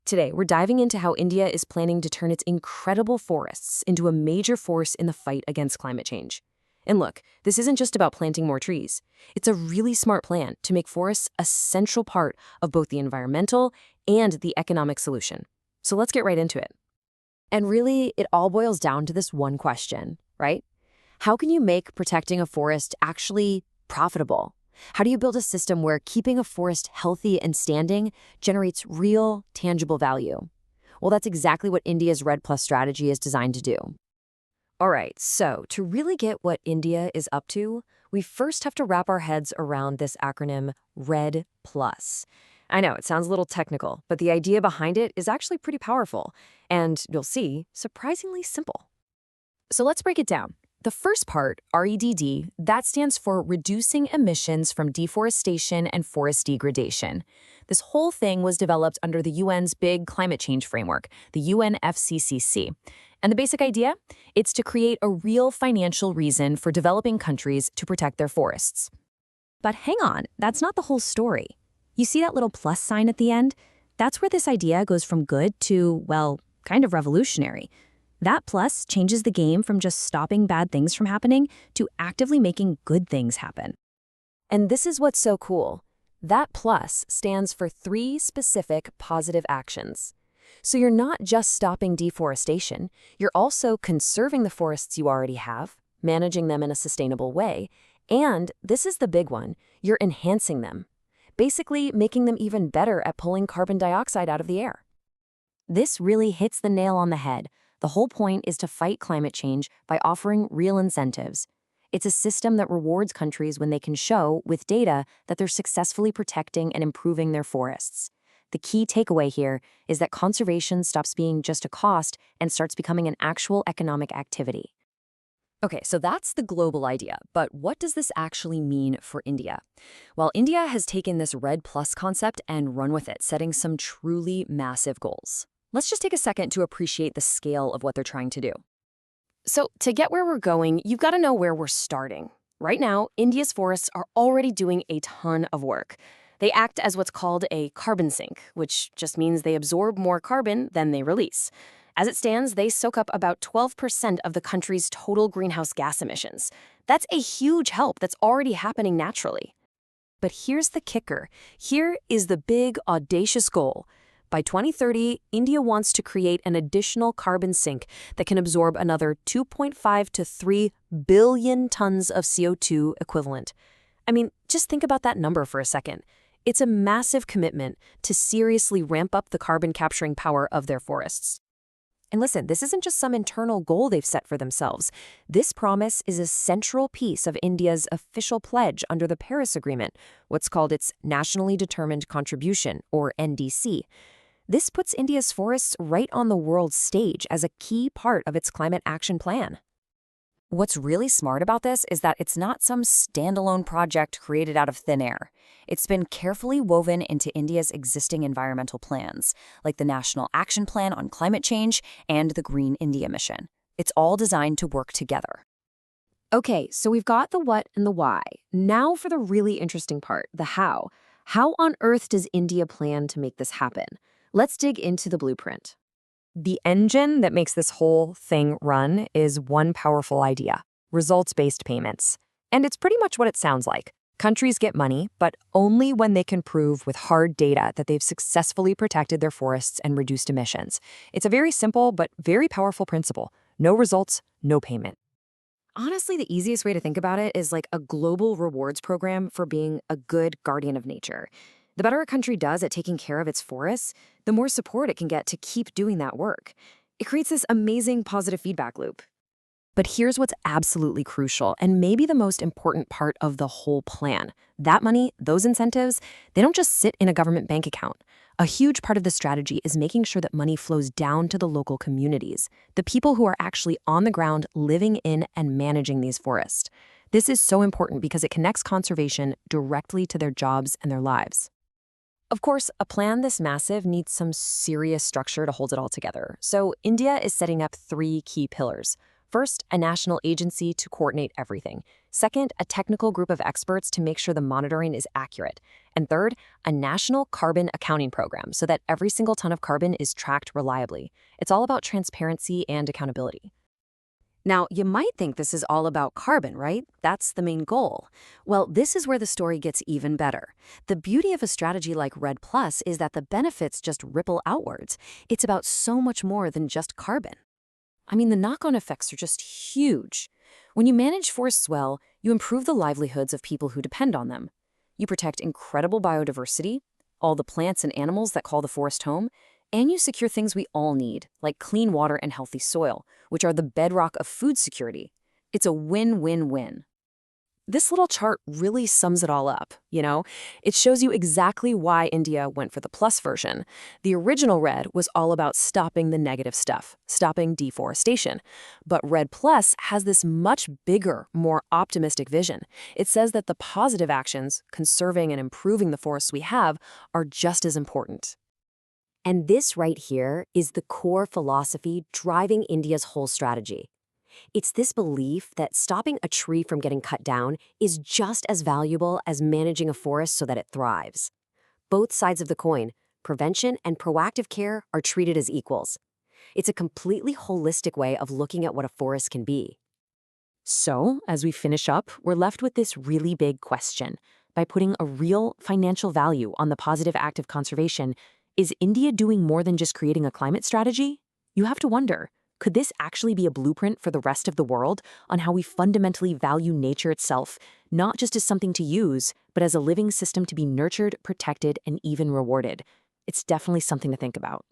Today, we're diving into how India is planning to turn its incredible forests into a major force in the fight against climate change. And look, this isn't just about planting more trees. It's a really smart plan to make forests a central part of both the environmental and the economic solution. So let's get right into it. And really, it all boils down to this one question, right? How can you make protecting a forest actually profitable? How do you build a system where keeping a forest healthy and standing generates real, tangible value? Well, that's exactly what India's REDD+ strategy is designed to do. All right, so to really get what India is up to, we first have to wrap our heads around this acronym REDD+. I know, it sounds a little technical, but the idea behind it is actually pretty powerful, and you'll see, surprisingly simple. So let's break it down. The first part, REDD, that stands for Reducing Emissions from Deforestation and Forest Degradation. This whole thing was developed under the UN's big climate change framework, the UNFCCC. And the basic idea? It's to create a real financial reason for developing countries to protect their forests. But hang on, that's not the whole story. You see that little plus sign at the end? That's where this idea goes from good to, well, kind of revolutionary. That plus changes the game from just stopping bad things from happening to actively making good things happen. And this is what's so cool. That plus stands for 3 specific positive actions. So you're not just stopping deforestation, you're also conserving the forests you already have, managing them in a sustainable way, and this is the big one, you're enhancing them. Basically making them even better at pulling carbon dioxide out of the air. This really hits the nail on the head. The whole point is to fight climate change by offering real incentives. It's a system that rewards countries when they can show, with data, that they're successfully protecting and improving their forests. The key takeaway here is that conservation stops being just a cost and starts becoming an actual economic activity. Okay, so that's the global idea, but what does this actually mean for India? Well, India has taken this REDD+ concept and run with it, setting some truly massive goals. Let's just take a second to appreciate the scale of what they're trying to do. So to get where we're going, you've got to know where we're starting. Right now, India's forests are already doing a ton of work. They act as what's called a carbon sink, which just means they absorb more carbon than they release. As it stands, they soak up about 12% of the country's total greenhouse gas emissions. That's a huge help that's already happening naturally. But here's the kicker. Here is the big, audacious goal. By 2030, India wants to create an additional carbon sink that can absorb another 2.5 to 3 billion tons of CO2 equivalent. I mean, just think about that number for a second. It's a massive commitment to seriously ramp up the carbon capturing power of their forests. And listen, this isn't just some internal goal they've set for themselves. This promise is a central piece of India's official pledge under the Paris Agreement, what's called its Nationally Determined Contribution, or NDC. This puts India's forests right on the world stage as a key part of its climate action plan. What's really smart about this is that it's not some standalone project created out of thin air. It's been carefully woven into India's existing environmental plans, like the National Action Plan on Climate Change and the Green India Mission. It's all designed to work together. Okay, so we've got the what and the why. Now for the really interesting part, the how. How on earth does India plan to make this happen? Let's dig into the blueprint. The engine that makes this whole thing run is one powerful idea: results-based payments. And it's pretty much what it sounds like. Countries get money, but only when they can prove with hard data that they've successfully protected their forests and reduced emissions. It's a very simple but very powerful principle. No results, no payment. Honestly, the easiest way to think about it is like a global rewards program for being a good guardian of nature. The better a country does at taking care of its forests, the more support it can get to keep doing that work. It creates this amazing positive feedback loop. But here's what's absolutely crucial, and maybe the most important part of the whole plan. That money, those incentives, they don't just sit in a government bank account. A huge part of the strategy is making sure that money flows down to the local communities, the people who are actually on the ground living in and managing these forests. This is so important because it connects conservation directly to their jobs and their lives. Of course, a plan this massive needs some serious structure to hold it all together. So India is setting up 3 key pillars. First, a national agency to coordinate everything. Second, a technical group of experts to make sure the monitoring is accurate. And third, a national carbon accounting program so that every single ton of carbon is tracked reliably. It's all about transparency and accountability. Now, you might think this is all about carbon, right? That's the main goal. Well, this is where the story gets even better. The beauty of a strategy like REDD+ is that the benefits just ripple outwards. It's about so much more than just carbon. I mean, the knock-on effects are just huge. When you manage forests well, you improve the livelihoods of people who depend on them. You protect incredible biodiversity, all the plants and animals that call the forest home, and you secure things we all need, like clean water and healthy soil, which are the bedrock of food security. It's a win-win-win. This little chart really sums it all up, you know? It shows you exactly why India went for the plus version. The original REDD was all about stopping the negative stuff, stopping deforestation. But REDD+ has this much bigger, more optimistic vision. It says that the positive actions, conserving and improving the forests we have, are just as important. And this right here is the core philosophy driving India's whole strategy. It's this belief that stopping a tree from getting cut down is just as valuable as managing a forest so that it thrives. Both sides of the coin, prevention and proactive care, are treated as equals. It's a completely holistic way of looking at what a forest can be. So, as we finish up, we're left with this really big question. By putting a real financial value on the positive act of conservation, is India doing more than just creating a climate strategy? You have to wonder, could this actually be a blueprint for the rest of the world on how we fundamentally value nature itself, not just as something to use, but as a living system to be nurtured, protected, and even rewarded? It's definitely something to think about.